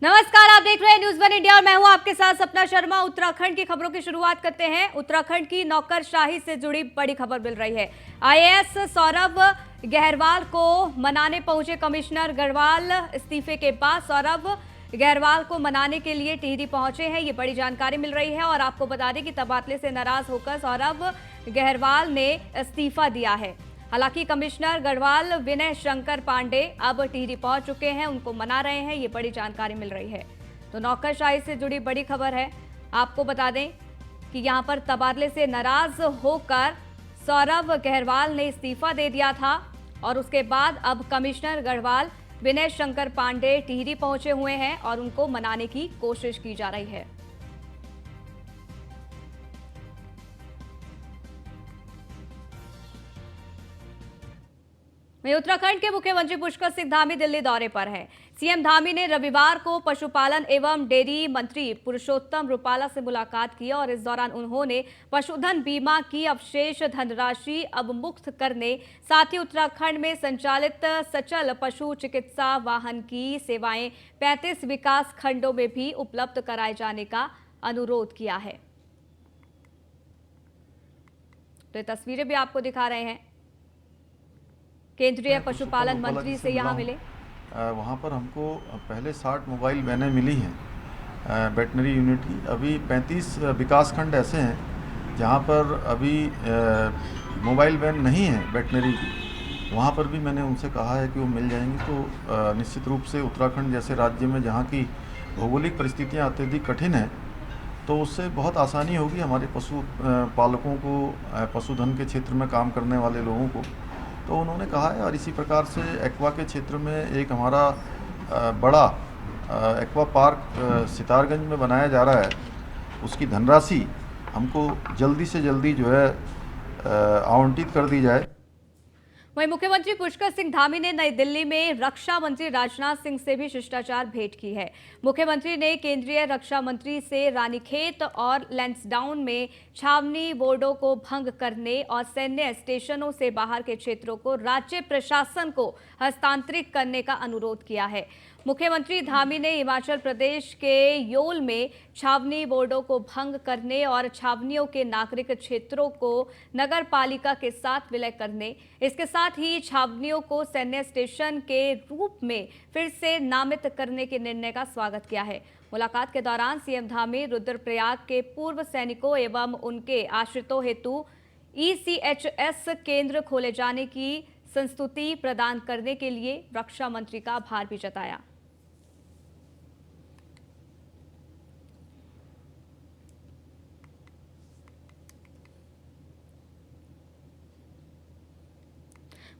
नमस्कार, आप देख रहे हैं न्यूज़ वन इंडिया और मैं हूं आपके साथ सपना शर्मा। उत्तराखंड की खबरों की शुरुआत करते हैं। उत्तराखंड की नौकरशाही से जुड़ी बड़ी खबर मिल रही है। आईएएस सौरभ गहरवाल को मनाने पहुंचे कमिश्नर गढ़वाल। इस्तीफे के बाद सौरभ गहरवाल को मनाने के लिए टिहरी पहुंचे हैं, ये बड़ी जानकारी मिल रही है। और आपको बता दें कि तबादले से नाराज होकर सौरभ गहरवाल ने इस्तीफा दिया है। हालांकि कमिश्नर गढ़वाल विनय शंकर पांडे अब टिहरी पहुंच चुके हैं, उनको मना रहे हैं, ये बड़ी जानकारी मिल रही है। तो नौकरशाही से जुड़ी बड़ी खबर है। आपको बता दें कि यहां पर तबादले से नाराज होकर सौरभ गहरवाल ने इस्तीफा दे दिया था और उसके बाद अब कमिश्नर गढ़वाल विनय शंकर पांडे टिहरी पहुंचे हुए हैं और उनको मनाने की कोशिश की जा रही है। वहीं उत्तराखंड के मुख्यमंत्री पुष्कर सिंह धामी दिल्ली दौरे पर हैं। सीएम धामी ने रविवार को पशुपालन एवं डेयरी मंत्री पुरुषोत्तम रुपाला से मुलाकात की और इस दौरान उन्होंने पशुधन बीमा की अवशेष धनराशि अवमुक्त करने, साथ ही उत्तराखंड में संचालित सचल पशु चिकित्सा वाहन की सेवाएं 35 विकास खंडों में भी उपलब्ध कराए जाने का अनुरोध किया है। तो ये तस्वीरें भी आपको दिखा रहे हैं। केंद्रीय पशुपालन मंत्री से यहाँ मिले। वहाँ पर हमको पहले 60 मोबाइल वैनें मिली हैं वेटनरी यूनिट की। अभी 35 विकास खंड ऐसे हैं जहाँ पर अभी मोबाइल वैन नहीं है वेटनरी की। वहाँ पर भी मैंने उनसे कहा है कि वो मिल जाएंगी। तो निश्चित रूप से उत्तराखंड जैसे राज्य में जहाँ की भौगोलिक परिस्थितियाँ अत्यधिक कठिन हैं, तो उससे बहुत आसानी होगी हमारे पशु पालकों को, पशुधन के क्षेत्र में काम करने वाले लोगों को। तो उन्होंने कहा है। और इसी प्रकार से एक्वा के क्षेत्र में एक हमारा बड़ा एक्वा पार्क सितारगंज में बनाया जा रहा है, उसकी धनराशि हमको जल्दी से जल्दी जो है आवंटित कर दी जाए। वहीं मुख्यमंत्री पुष्कर सिंह धामी ने नई दिल्ली में रक्षा मंत्री राजनाथ सिंह से भी शिष्टाचार भेंट की है। मुख्यमंत्री ने केंद्रीय रक्षा मंत्री से रानीखेत और लैंसडाउन में छावनी बोर्डों को भंग करने और सैन्य स्टेशनों से बाहर के क्षेत्रों को राज्य प्रशासन को हस्तांतरित करने का अनुरोध किया है। मुख्यमंत्री धामी ने हिमाचल प्रदेश के योल में छावनी बोर्डों को भंग करने और छावनियों के नागरिक क्षेत्रों को नगर पालिका के साथ विलय करने, इसके साथ ही छावनियों को सैन्य स्टेशन के रूप में फिर से नामित करने के निर्णय का स्वागत किया है। मुलाकात के दौरान सीएम धामी रुद्रप्रयाग के पूर्व सैनिकों एवं उनके आश्रितों हेतु ईसीएचएस केंद्र खोले जाने की संस्तुति प्रदान करने के लिए रक्षा मंत्री का आभार भी जताया।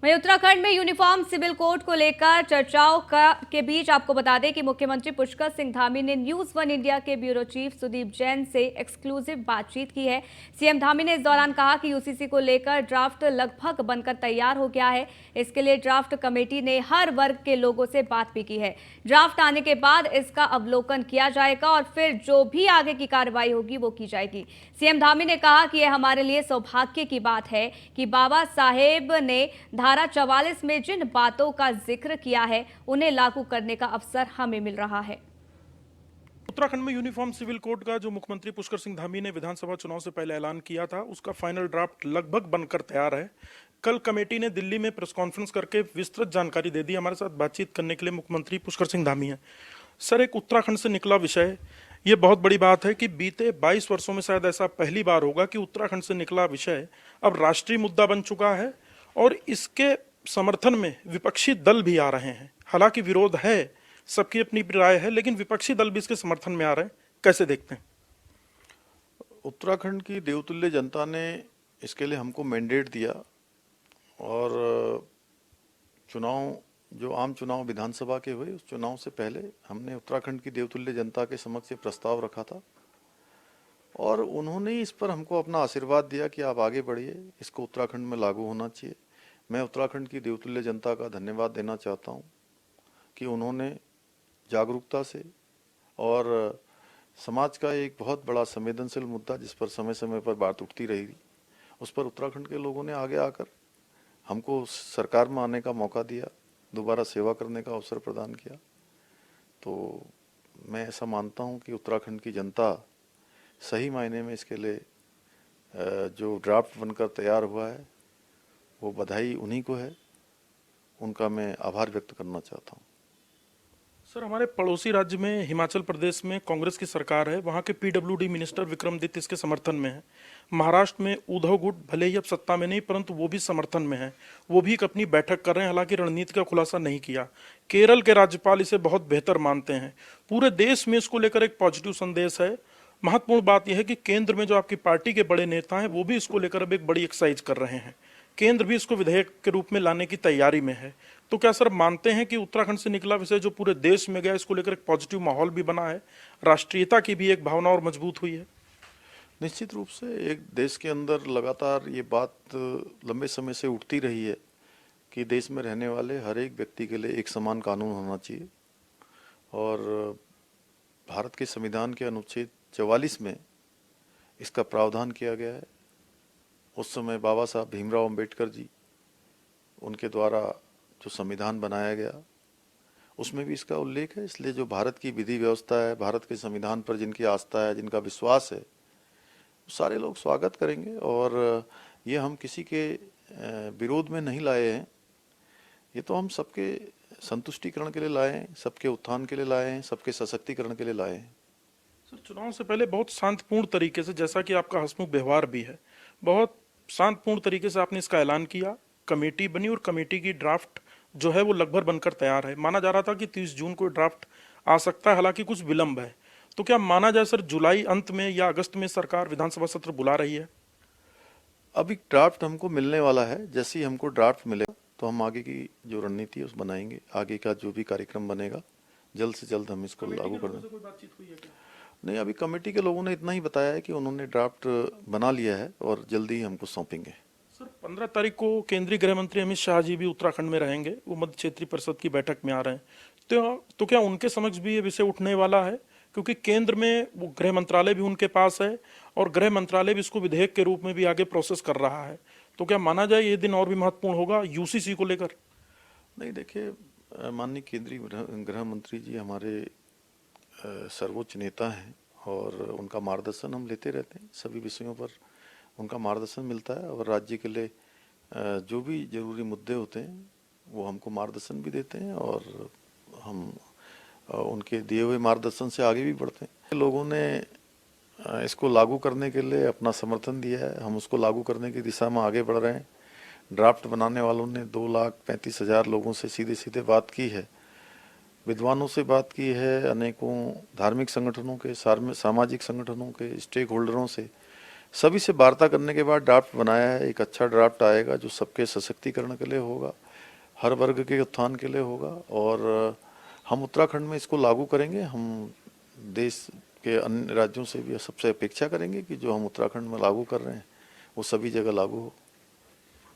वहीं उत्तराखंड में यूनिफॉर्म सिविल कोड को लेकर चर्चाओं के बीच आपको बता दें कि मुख्यमंत्री पुष्कर सिंह धामी ने न्यूज़ वन इंडिया के ब्यूरो चीफ सुदीप जैन से एक्सक्लूसिव बातचीत की है। सीएम धामी ने इस दौरान कहा कि यूसीसी को लेकर ड्राफ्ट लगभग बनकर तैयार हो गया है। इसके लिए ड्राफ्ट कमेटी ने हर वर्ग के लोगों से बात भी की है। ड्राफ्ट आने के बाद इसका अवलोकन किया जाएगा और फिर जो भी आगे की कार्रवाई होगी वो की जाएगी। सीएम धामी ने कहा कि यह हमारे लिए सौभाग्य की बात है कि बाबा साहेब ने धारा 44 में जिन बातों का जिक्र किया है उन्हें लागू करने का अवसर हमें मिल रहा है। उत्तराखंड में यूनिफॉर्म सिविल कोड का जो मुख्यमंत्री पुष्कर सिंह धामी ने विधानसभा चुनाव से पहले ऐलान किया था, उसका फाइनल ड्राफ्ट लगभग बनकर तैयार है। कल कमेटी ने दिल्ली में प्रेस कॉन्फ्रेंस करके विस्तृत जानकारी दे दी। हमारे साथ बातचीत करने के लिए मुख्यमंत्री पुष्कर सिंह धामी हैं। सर, एक उत्तराखंड से निकला विषय, ये बहुत बड़ी बात है कि बीते 22 वर्षों में शायद ऐसा पहली बार होगा कि उत्तराखंड से निकला विषय अब राष्ट्रीय मुद्दा बन चुका है और इसके समर्थन में विपक्षी दल भी आ रहे हैं। हालांकि विरोध है, सबकी अपनी राय है, लेकिन विपक्षी दल भी इसके समर्थन में आ रहे हैं। कैसे देखते हैं? उत्तराखंड की देवतुल्य जनता ने इसके लिए हमको मैंडेट दिया और चुनाव, जो आम चुनाव विधानसभा के हुए, उस चुनाव से पहले हमने उत्तराखंड की देवतुल्य जनता के समक्ष प्रस्ताव रखा था और उन्होंने इस पर हमको अपना आशीर्वाद दिया कि आप आगे बढ़िए, इसको उत्तराखंड में लागू होना चाहिए। मैं उत्तराखंड की देवतुल्य जनता का धन्यवाद देना चाहता हूं कि उन्होंने जागरूकता से और समाज का एक बहुत बड़ा संवेदनशील मुद्दा जिस पर समय समय पर बात उठती रही, उस पर उत्तराखंड के लोगों ने आगे आकर हमको सरकार में आने का मौका दिया, दोबारा सेवा करने का अवसर प्रदान किया। तो मैं ऐसा मानता हूं कि उत्तराखंड की जनता सही मायने में इसके लिए जो ड्राफ्ट बनकर तैयार हुआ है वो बधाई उन्हीं को है, उनका मैं आभार व्यक्त करना चाहता हूं। सर, हमारे पड़ोसी राज्य में हिमाचल प्रदेश में कांग्रेस की सरकार है, वहां के पीडब्ल्यूडी मिनिस्टर विक्रमादित्य इसके समर्थन में है। महाराष्ट्र में उद्धव गुट भले ही अब सत्ता में नहीं, परंतु वो भी समर्थन में है, वो भी एक अपनी बैठक कर रहे हैं, हालांकि रणनीति का खुलासा नहीं किया। केरल के राज्यपाल इसे बहुत बेहतर मानते हैं। पूरे देश में इसको लेकर एक पॉजिटिव संदेश है। महत्वपूर्ण बात यह है कि केंद्र में जो आपकी पार्टी के बड़े नेता हैं वो भी इसको लेकर अब एक बड़ी एक्सरसाइज कर रहे हैं। केंद्र भी इसको विधेयक के रूप में लाने की तैयारी में है। तो क्या सर मानते हैं कि उत्तराखंड से निकला विषय जो पूरे देश में गया, इसको लेकर एक पॉजिटिव माहौल भी बना है, राष्ट्रीयता की भी एक भावना और मजबूत हुई है? निश्चित रूप से एक देश के अंदर लगातार ये बात लंबे समय से उठती रही है कि देश में रहने वाले हर एक व्यक्ति के लिए एक समान कानून होना चाहिए, और भारत के संविधान के अनुच्छेद 44 में इसका प्रावधान किया गया है। उस समय बाबा साहब भीमराव अंबेडकर जी, उनके द्वारा जो संविधान बनाया गया उसमें भी इसका उल्लेख है। इसलिए जो भारत की विधि व्यवस्था है, भारत के संविधान पर जिनकी आस्था है, जिनका विश्वास है, सारे लोग स्वागत करेंगे। और ये हम किसी के विरोध में नहीं लाए हैं, ये तो हम सबके संतुष्टिकरण के लिए लाए हैं, सबके उत्थान के लिए लाए हैं, सबके सशक्तिकरण के लिए लाए हैं। सर, चुनाव से पहले बहुत शांतिपूर्ण तरीके से, जैसा कि आपका हंसमुख व्यवहार भी है, बहुत शांतिपूर्ण तरीके से आपने इसका ऐलान किया, कमेटी बनी और कमेटी की ड्राफ्ट जो है वो लगभग बनकर तैयार है। माना जा रहा था कि 30 जून को ड्राफ्ट आ सकता है, हालांकि कुछ विलंब है। तो क्या माना जाए सर जुलाई अंत में या अगस्त में सरकार विधानसभा सत्र बुला रही है? अभी ड्राफ्ट हमको मिलने वाला है, जैसे ही हमको ड्राफ्ट मिलेगा तो हम आगे की जो रणनीति है उस बनाएंगे। आगे का जो भी कार्यक्रम बनेगा जल्द से जल्द हम इसको लागू कर देंगे। कोई बातचीत हुई है क्या? नहीं, अभी कमेटी के लोगों ने इतना ही बताया है कि उन्होंने ड्राफ्ट बना लिया है और जल्दी ही हमको सौंपेंगे। सर, 15 तारीख को केंद्रीय गृह मंत्री अमित शाह जी भी उत्तराखंड में रहेंगे, वो मध्य क्षेत्रीय परिषद की बैठक में आ रहे हैं। तो क्या उनके समक्ष भी ये विषय उठने वाला है? क्योंकि केंद्र में वो गृह मंत्रालय भी उनके पास है और गृह मंत्रालय भी इसको विधेयक के रूप में भी आगे प्रोसेस कर रहा है। तो क्या माना जाए ये दिन और भी महत्वपूर्ण होगा यूसीसी को लेकर? नहीं, देखिए, माननीय केंद्रीय गृह मंत्री जी हमारे सर्वोच्च नेता हैं और उनका मार्गदर्शन हम लेते रहते हैं। सभी विषयों पर उनका मार्गदर्शन मिलता है और राज्य के लिए जो भी जरूरी मुद्दे होते हैं वो हमको मार्गदर्शन भी देते हैं और हम उनके दिए हुए मार्गदर्शन से आगे भी बढ़ते हैं। लोगों ने इसको लागू करने के लिए अपना समर्थन दिया है, हम उसको लागू करने की दिशा में आगे बढ़ रहे हैं। ड्राफ्ट बनाने वालों ने 2,35,000 लोगों से सीधे सीधे बात की है, विद्वानों से बात की है, अनेकों धार्मिक संगठनों के, सामाजिक संगठनों के, स्टेक होल्डरों से, सभी से वार्ता करने के बाद ड्राफ्ट बनाया है। एक अच्छा ड्राफ्ट आएगा जो सबके सशक्तिकरण के लिए होगा, हर वर्ग के उत्थान के लिए होगा और हम उत्तराखंड में इसको लागू करेंगे। हम देश के अन्य राज्यों से भी सबसे अपेक्षा करेंगे कि जो हम उत्तराखंड में लागू कर रहे हैं वो सभी जगह लागू हो।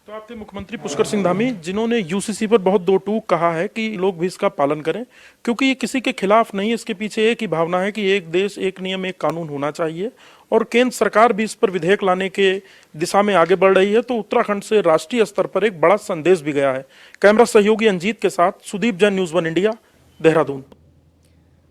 तो आपके मुख्यमंत्री पुष्कर सिंह धामी, जिन्होंने यूसीसी पर बहुत दो टूक कहा है कि लोग भी इसका पालन करें, क्योंकि ये किसी के खिलाफ नहीं है, इसके पीछे एक ही भावना है कि एक देश एक नियम एक कानून होना चाहिए और केंद्र सरकार भी इस पर विधेयक लाने के दिशा में आगे बढ़ रही है। तो उत्तराखंड से राष्ट्रीय स्तर पर एक बड़ा संदेश भी गया है। कैमरा सहयोगी अंजीत के साथ सुदीप जैन, न्यूज़ 1 इंडिया, देहरादून।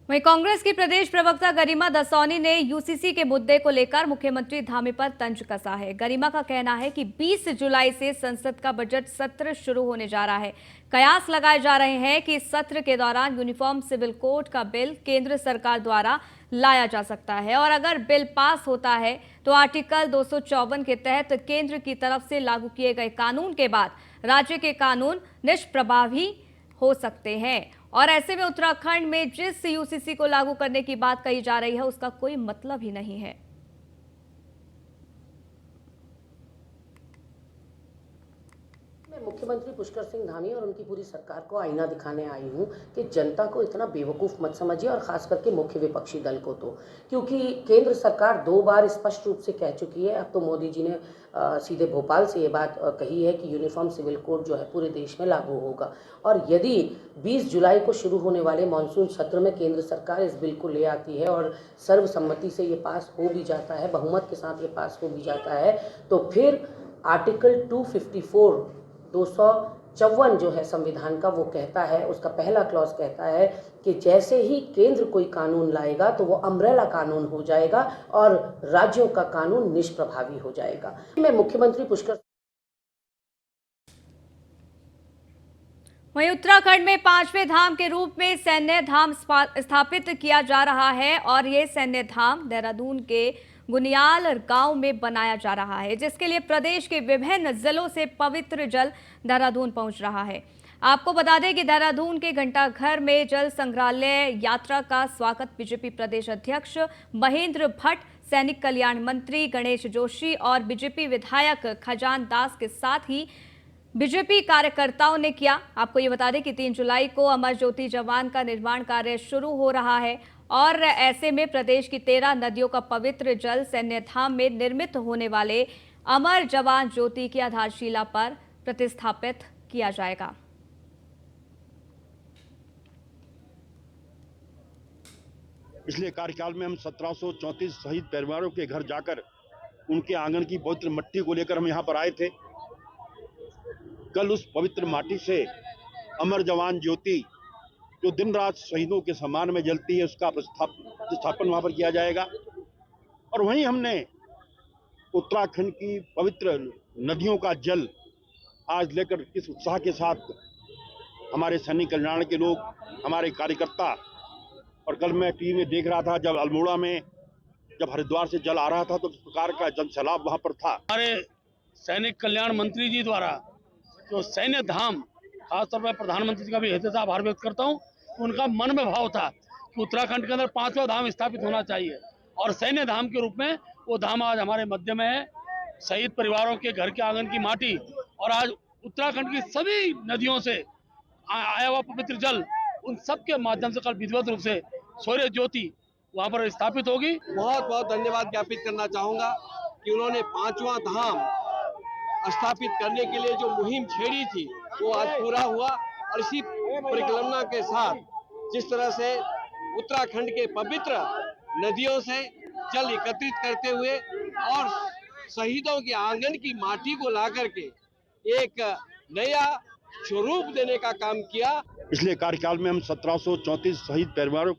वहीं कांग्रेस की प्रदेश प्रवक्ता गरिमा दसौनी ने यूसीसी के मुद्दे को लेकर मुख्यमंत्री धामी पर तंज कसा है। गरिमा का कहना है कि 20 जुलाई से संसद का बजट सत्र शुरू होने जा रहा है। कयास लगाए जा रहे हैं कि इस सत्र के दौरान यूनिफॉर्म सिविल कोड का बिल केंद्र सरकार द्वारा लाया जा सकता है और अगर बिल पास होता है तो आर्टिकल 254 के तहत केंद्र की तरफ से लागू किए गए कानून के बाद राज्य के कानून निष्प्रभावी हो सकते हैं और ऐसे में उत्तराखंड में जिस यूसीसी को लागू करने की बात कही जा रही है उसका कोई मतलब ही नहीं है। मुख्यमंत्री पुष्कर सिंह धामी और उनकी पूरी सरकार को आईना दिखाने आई हूँ कि जनता को इतना बेवकूफ़ मत समझिए और ख़ास करके मुख्य विपक्षी दल को, तो क्योंकि केंद्र सरकार 2 बार स्पष्ट रूप से कह चुकी है। अब तो मोदी जी ने सीधे भोपाल से ये बात कही है कि यूनिफॉर्म सिविल कोड जो है पूरे देश में लागू होगा और यदि 20 जुलाई को शुरू होने वाले मानसून सत्र में केंद्र सरकार इस बिल को ले आती है और सर्वसम्मति से ये पास हो भी जाता है, बहुमत के साथ ये पास हो भी जाता है, तो फिर आर्टिकल 254 54 जो है संविधान का वो कहता है, उसका पहला क्लॉज कहता है कि जैसे ही केंद्र कोई कानून लाएगा तो वो अम्ब्रेला कानून हो जाएगा और राज्यों का कानून निष्प्रभावी हो जाएगा। मैं मुख्यमंत्री पुष्कर वहीं उत्तराखंड में 5वें धाम के रूप में सैन्य धाम स्थापित किया जा रहा है और ये सैन्य धाम देहरादून के गुनियाल गांव में बनाया जा रहा है, जिसके लिए प्रदेश के विभिन्न जिलों से पवित्र जल देहरादून पहुंच रहा है। आपको बता दें कि देहरादून के घंटाघर में जल संग्रहालय यात्रा का स्वागत बीजेपी प्रदेश अध्यक्ष महेंद्र भट्ट, सैनिक कल्याण मंत्री गणेश जोशी और बीजेपी विधायक खजान दास के साथ ही बीजेपी कार्यकर्ताओं ने किया। आपको ये बता दें कि 3 जुलाई को अमर ज्योति जवान का निर्माण कार्य शुरू हो रहा है और ऐसे में प्रदेश की 13 नदियों का पवित्र जल सैन्य धाम में निर्मित होने वाले अमर जवान ज्योति की आधारशिला पर प्रतिस्थापित किया जाएगा। पिछले कार्यकाल में हम 1734 शहीद परिवारों के घर जाकर उनके आंगन की पवित्र मट्टी को लेकर हम यहाँ पर आए थे। कल उस पवित्र माटी से अमर जवान ज्योति जो दिन रात शहीदों के सम्मान में जलती है उसका प्रतिस्थापन वहाँ पर किया जाएगा। और वहीं हमने उत्तराखंड की पवित्र नदियों का जल आज लेकर किस उत्साह के साथ हमारे सैनिक कल्याण के लोग, हमारे कार्यकर्ता, और कल मैं टीवी में देख रहा था जब अल्मोड़ा में जब हरिद्वार से जल आ रहा था तो इस प्रकार का जन सैलाब वहाँ पर था। हमारे सैनिक कल्याण मंत्री जी द्वारा जो सैन्य धाम, खासतौर पर प्रधानमंत्री जी का भी हृदय से आभार व्यक्त करता हूँ। उनका मन में भाव था कि उत्तराखंड के अंदर 5वां धाम स्थापित होना चाहिए और सैन्य धाम के रूप में वो धाम आज हमारे मध्य में है। शहीद परिवारों के घर के आंगन की माटी और आज उत्तराखंड की सभी नदियों से आया हुआ पवित्र जल, उन सब के माध्यम से कल विधिवत रूप से सूर्य ज्योति वहाँ पर स्थापित होगी। बहुत बहुत धन्यवाद ज्ञापित करना चाहूँगा कि उन्होंने 5वां धाम स्थापित करने के लिए जो मुहिम छेड़ी थी वो आज पूरा हुआ और इसी परिकल्पना के साथ जिस तरह से उत्तराखंड के पवित्र नदियों से जल एकत्रित करते हुए और शहीदों के आंगन की माटी को ला करके एक नया स्वरूप देने का काम किया। पिछले कार्यकाल में हम 1734 शहीद परिवारों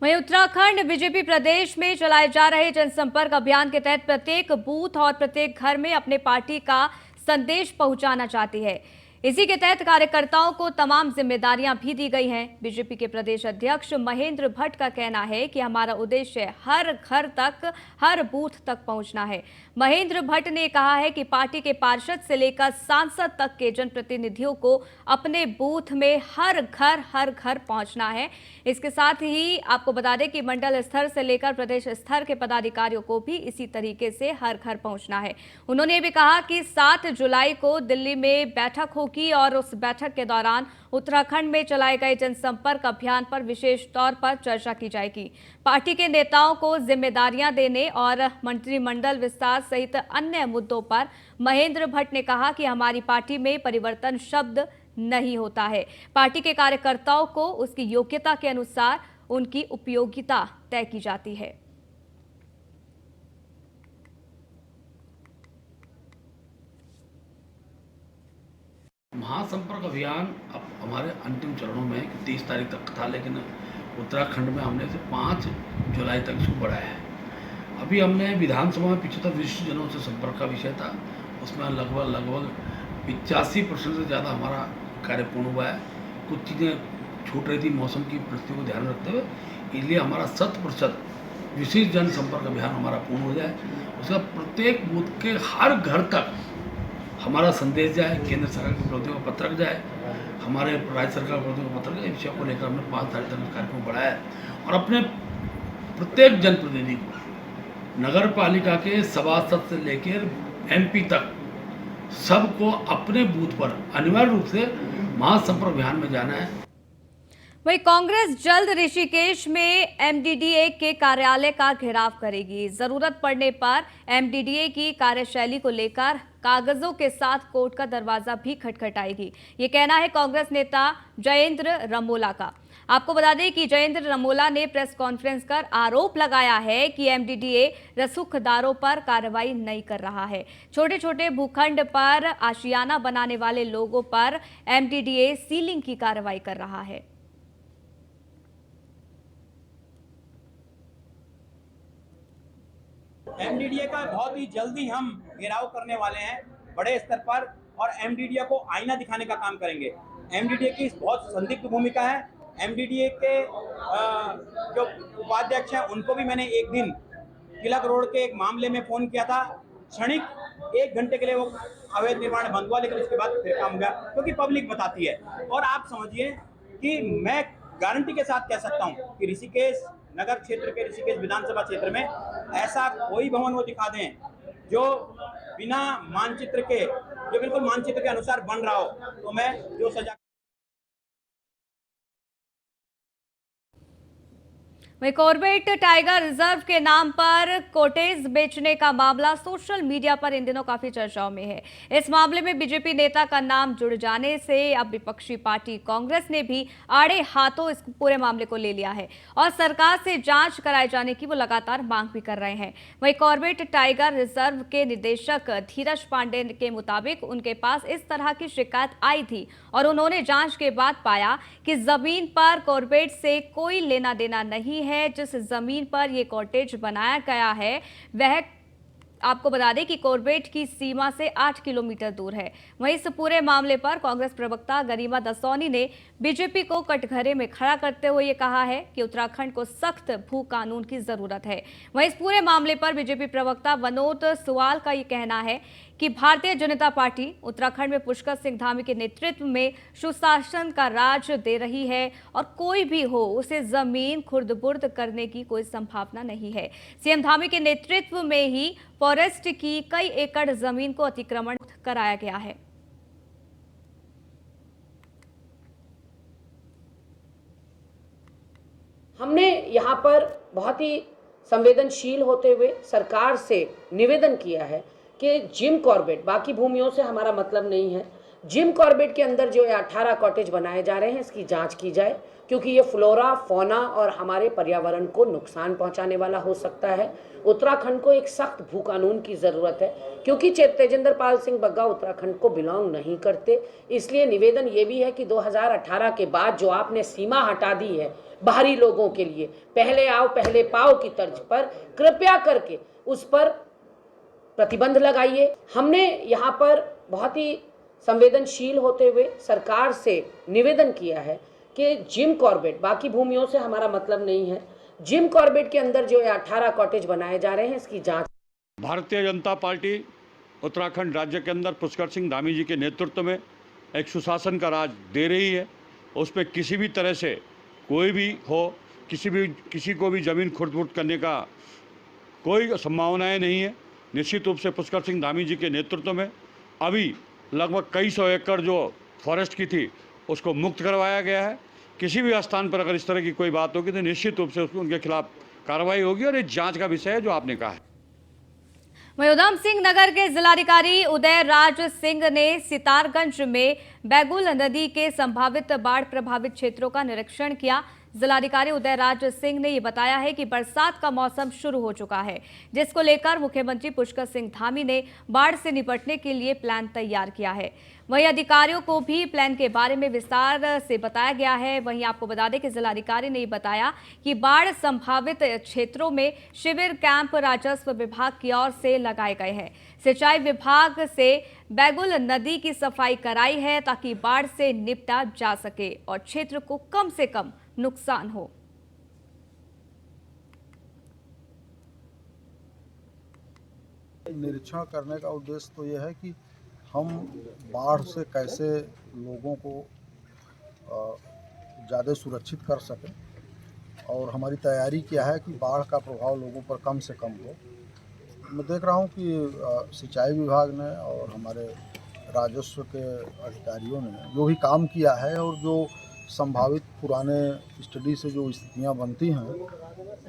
वहीं उत्तराखंड बीजेपी प्रदेश में चलाए जा रहे जनसंपर्क अभियान के तहत प्रत्येक बूथ और प्रत्येक घर में अपने पार्टी का संदेश पहुंचाना चाहती है। इसी के तहत कार्यकर्ताओं को तमाम जिम्मेदारियां भी दी गई हैं। बीजेपी के प्रदेश अध्यक्ष महेंद्र भट्ट का कहना है कि हमारा उद्देश्य हर घर तक, हर बूथ तक पहुंचना है। महेंद्र भट्ट ने कहा है कि पार्टी के पार्षद से लेकर सांसद तक के जनप्रतिनिधियों को अपने बूथ में हर घर पहुंचना है। इसके साथ ही आपको बता दें कि मंडल स्तर से लेकर प्रदेश स्तर के पदाधिकारियों को भी इसी तरीके से हर घर पहुंचना है। उन्होंने भी कहा कि 7 जुलाई को दिल्ली में बैठक होगी और उस बैठक के दौरान उत्तराखंड में चलाए गए जनसंपर्क अभियान पर विशेष तौर पर चर्चा की जाएगी। पार्टी के नेताओं को जिम्मेदारियां देने और मंत्रिमंडल विस्तार सहित अन्य मुद्दों पर महेंद्र भट्ट ने कहा कि हमारी पार्टी में परिवर्तन शब्द नहीं होता है। पार्टी के कार्यकर्ताओं को उसकी योग्यता के अनुसार उनकी उपयोगिता तय की जाती है। महासंपर्क अभियान अब हमारे अंतिम चरणों में 30 तारीख तक था, लेकिन उत्तराखंड में हमने से 5 जुलाई तक इसको बढ़ाया है। अभी हमने विधानसभा में 75 विशिष्ट जनों से संपर्क का विषय था, उसमें लगभग 85% से ज़्यादा हमारा कार्य पूर्ण हुआ है। कुछ चीज़ें छूट रही थी मौसम की परिस्थिति को ध्यान रखते हुए, इसलिए हमारा 100% विशेष जनसंपर्क अभियान हमारा पूर्ण हो जाए। उसका प्रत्येक बूथ के हर घर तक हमारा संदेश जाए, केंद्र सरकार के उपलब्धियों का पत्रक जाए, हमारे राज्य सरकार के उपलब्धियों का पत्रक जाए। इस विषय को लेकर हमने 5 तारीख तक कार्यक्रम बढ़ाया है और अपने प्रत्येक जनप्रतिनिधि को नगर पालिका के सभासद से लेकर MP तक सबको अपने बूथ पर अनिवार्य रूप से महासंपर्क अभियान में जाना है। वहीं कांग्रेस जल्द ऋषिकेश में MDDA के कार्यालय का घेराव करेगी। जरूरत पड़ने पर MDDA की कार्यशैली को लेकर कागजों के साथ कोर्ट का दरवाजा भी खटखटाएगी। ये कहना है कांग्रेस नेता जयेंद्र रमोला का। आपको बता दें कि जयेंद्र रमोला ने प्रेस कॉन्फ्रेंस कर आरोप लगाया है कि एमडीडीए रसूखदारों पर कार्रवाई नहीं कर रहा है। छोटे छोटे भूखंड पर आशियाना बनाने वाले लोगों पर एमडीडीए सीलिंग की कार्रवाई कर रहा है। एमडीडीए का बहुत ही जल्दी हम घेराव करने वाले हैं बड़े स्तर पर और एमडीडीए को आईना दिखाने का काम करेंगे। एमडीडीए की बहुत संदिग्ध भूमिका है। एमडीडीए के जो उपाध्यक्ष हैं उनको भी मैंने एक दिन तिलक रोड के एक मामले में फोन किया था। क्षणिक 1 घंटे के लिए वो अवैध निर्माण बंद हुआ, लेकिन उसके बाद फिर काम हो गया, क्योंकि पब्लिक बताती है। और आप समझिए कि मैं गारंटी के साथ कह सकता हूँ कि ऋषिकेश नगर क्षेत्र के ऋषिकेश विधानसभा क्षेत्र में ऐसा कोई भवन वो दिखा दें जो बिना मानचित्र के, जो बिल्कुल मानचित्र के अनुसार बन रहा हो, तो मैं जो सजा। वहीं कॉर्बेट टाइगर रिजर्व के नाम पर कॉटेज बेचने का मामला सोशल मीडिया पर इन दिनों काफी चर्चाओं में है। इस मामले में बीजेपी नेता का नाम जुड़ जाने से अब विपक्षी पार्टी कांग्रेस ने भी आड़े हाथों इस पूरे मामले को ले लिया है और सरकार से जांच कराए जाने की वो लगातार मांग भी कर रहे हैं। वहीं कॉर्बेट टाइगर रिजर्व के निदेशक धीरज पांडे के मुताबिक उनके पास इस तरह की शिकायत आई थी और उन्होंने जांच के बाद पाया कि जमीन पर कॉर्बेट से कोई लेना देना नहीं है। जिस जमीन पर यह कॉटेज बनाया गया है वह आपको बता दें कि कॉर्बेट की सीमा से 8 किलोमीटर दूर है। वहीं इस पूरे मामले पर कांग्रेस प्रवक्ता गरिमा दसौनी ने बीजेपी को कटघरे में खड़ा करते हुए ये कहा है कि उत्तराखंड को सख्त भू कानून की जरूरत है। वहीं इस पूरे मामले पर बीजेपी प्रवक्ता विनोद सुवाल का ये कहना है कि भारतीय जनता पार्टी उत्तराखंड में पुष्कर सिंह धामी के नेतृत्व में सुशासन का राज दे रही है और कोई भी हो उसे जमीन खुर्द-बुर्द करने की कोई संभावना नहीं है। सीएम धामी के नेतृत्व में ही फॉरेस्ट की कई एकड़ जमीन को अतिक्रमण कराया गया है। हमने यहाँ पर बहुत ही संवेदनशील होते हुए सरकार से निवेदन किया है कि जिम कॉर्बेट, बाकी भूमियों से हमारा मतलब नहीं है, जिम कॉर्बेट के अंदर जो 18 कॉटेज बनाए जा रहे हैं इसकी जांच की जाए, क्योंकि ये फ्लोरा, फौना और हमारे पर्यावरण को नुकसान पहुंचाने वाला हो सकता है। उत्तराखंड को एक सख्त भू कानून की ज़रूरत है, क्योंकि तेजेंद्र पाल सिंह बग्गा उत्तराखंड को बिलोंग नहीं करते। इसलिए निवेदन ये भी है कि 2018 के बाद जो आपने सीमा हटा दी है बाहरी लोगों के लिए, पहले आओ पहले पाओ की तर्ज पर, कृपया करके उस पर प्रतिबंध लगाइए। हमने यहाँ पर बहुत ही संवेदनशील होते हुए सरकार से निवेदन किया है कि जिम कॉर्बेट, बाकी भूमियों से हमारा मतलब नहीं है, जिम कॉर्बेट के अंदर जो 18 कॉटेज बनाए जा रहे हैं इसकी जांच। भारतीय जनता पार्टी उत्तराखंड राज्य के अंदर पुष्कर सिंह धामी जी के नेतृत्व में एक सुशासन का राज दे रही है। उस पर किसी भी तरह से कोई भी हो, किसी को भी ज़मीन खुर्द-बुर्द करने का कोई संभावनाएं नहीं है। निश्चित रूप से पुष्कर सिंह धामी जी के नेतृत्व में अभी लगभग कई सौ एकड़ जो फॉरेस्ट की थी उसको मुक्त करवाया गया है। किसी भी स्थान पर अगर इस तरह की कोई बात होगी तो निश्चित रूप से उनके खिलाफ कार्रवाई होगी और ये जांच का विषय है जो आपने कहा है। वहीं उधम सिंह नगर के जिलाधिकारी उदय राज सिंह ने सितारगंज में बैगुल नदी के संभावित बाढ़ प्रभावित क्षेत्रों का निरीक्षण किया। जिलाधिकारी उदय राज सिंह ने ये बताया है कि बरसात का मौसम शुरू हो चुका है, जिसको लेकर मुख्यमंत्री पुष्कर सिंह धामी ने बाढ़ से निपटने के लिए प्लान तैयार किया है। वहीं अधिकारियों को भी प्लान के बारे में विस्तार से बताया गया है। वहीं आपको बता दें कि जिलाधिकारी ने बताया कि बाढ़ संभावित क्षेत्रों में शिविर कैंप राजस्व विभाग की ओर से लगाए गए हैं। सिंचाई विभाग से बैगुल नदी की सफाई कराई है ताकि बाढ़ से निपटा जा सके और क्षेत्र को कम से कम नुकसान हो। निरीक्षण करने का उद्देश्य तो यह है कि हम बाढ़ से कैसे लोगों को ज़्यादा सुरक्षित कर सकें और हमारी तैयारी क्या है कि बाढ़ का प्रभाव लोगों पर कम से कम हो। मैं देख रहा हूं कि सिंचाई विभाग ने और हमारे राजस्व के अधिकारियों ने जो भी काम किया है और जो संभावित पुराने स्टडी से जो स्थितियां बनती हैं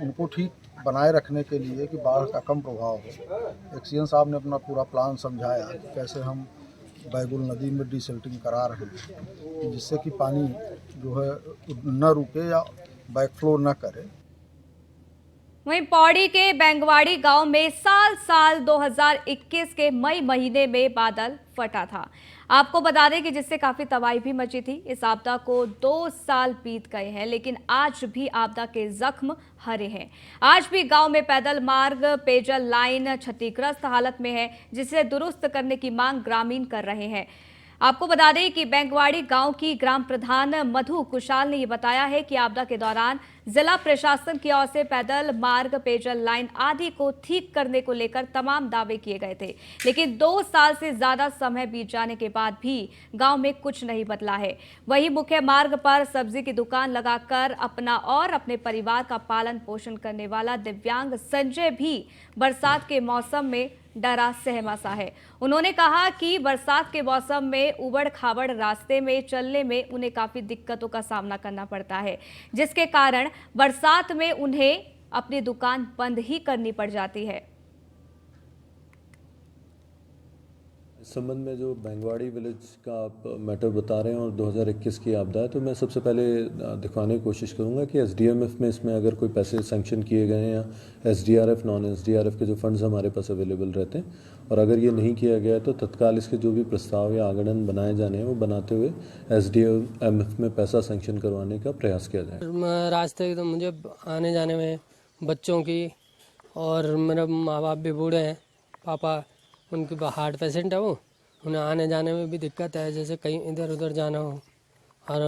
उनको ठीक बनाए रखने के लिए कि बाढ़ का कम प्रभाव हो। एक्सीएन साहब ने अपना पूरा प्लान समझाया कि कैसे हम बैगुल नदी में डिसल्टिंग करा रहे हैं कि जिससे कि पानी जो है न रुके या बैकफ्लो न करे। वहीं पौड़ी के बेंगवाड़ी गांव में साल 2021 के मई महीने में बादल फटा था। आपको बता दें कि जिससे काफी तबाही भी मची थी। इस आपदा को 2 साल बीत गए हैं, लेकिन आज भी आपदा के जख्म हरे हैं। आज भी गांव में पैदल मार्ग, पेयजल लाइन क्षतिग्रस्त हालत में है, जिसे दुरुस्त करने की मांग ग्रामीण कर रहे हैं। आपको बता दें कि बेंगवाड़ी गांव की ग्राम प्रधान मधु कुशाल ने यह बताया है कि आपदा के दौरान जिला प्रशासन की ओर से पैदल मार्ग, पेयजल लाइन आदि को ठीक करने को लेकर तमाम दावे किए गए थे, लेकिन 2 साल से ज्यादा समय बीत जाने के बाद भी गांव में कुछ नहीं बदला है। वहीं मुख्य मार्ग पर सब्जी की दुकान लगाकर अपना और अपने परिवार का पालन पोषण करने वाला दिव्यांग संजय भी बरसात के मौसम में डरा सहमा सा है। उन्होंने कहा कि बरसात के मौसम में उबड़ खाबड़ रास्ते में चलने में उन्हें काफी दिक्कतों का सामना करना पड़ता है, जिसके कारण बरसात में उन्हें अपनी दुकान बंद ही करनी पड़ जाती है। इस संबंध में जो बेंगवाड़ी विलेज का आप मैटर बता रहे हैं और 2021 की आपदा है, तो मैं सबसे पहले दिखाने की कोशिश करूंगा कि एसडीएमएफ में इसमें अगर कोई पैसे सैंक्शन किए गए हैं या एसडीआरएफ, नॉन एसडीआरएफ के जो फंड्स हमारे पास अवेलेबल रहते हैं, और अगर ये नहीं किया गया तो तत्काल इसके जो भी प्रस्ताव या आगणन बनाए जाने हैं वो बनाते हुए एसडीएमएफ में पैसा सैंक्शन करवाने का प्रयास किया जाए। रास्ते तो मुझे आने जाने में बच्चों की, और मेरे माँ बाप भी बूढ़े हैं, पापा उनकी हार्ट पेशेंट है, वो उन्हें आने जाने में भी दिक्कत है, जैसे कहीं इधर उधर जाना हो, और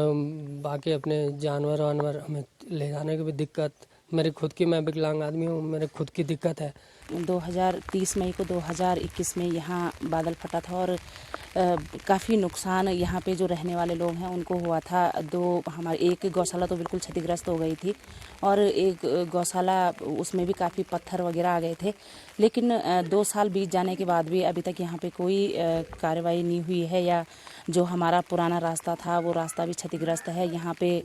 बाकी अपने जानवर वानवर हमें ले जाने की भी दिक्कत। मेरी खुद की, मैं विकलांग आदमी हूँ, मेरे खुद की दिक्कत है। 2030 मई को 2021 में यहाँ बादल फटा था और काफ़ी नुकसान यहाँ पे जो रहने वाले लोग हैं उनको हुआ था। हमारी एक गौशाला तो बिल्कुल क्षतिग्रस्त हो गई थी, और एक गौशाला उसमें भी काफ़ी पत्थर वगैरह आ गए थे। लेकिन 2 साल बीत जाने के बाद भी अभी तक यहाँ पे कोई कार्रवाई नहीं हुई है, या जो हमारा पुराना रास्ता था वो रास्ता भी क्षतिग्रस्त है यहाँ पे।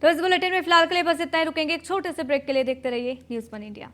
तो इस बुलेटिन में फिलहाल के लिए बस इतना ही। रुकेंगे एक छोटे से ब्रेक के लिए। देखते रहिए न्यूज़ 1 इंडिया।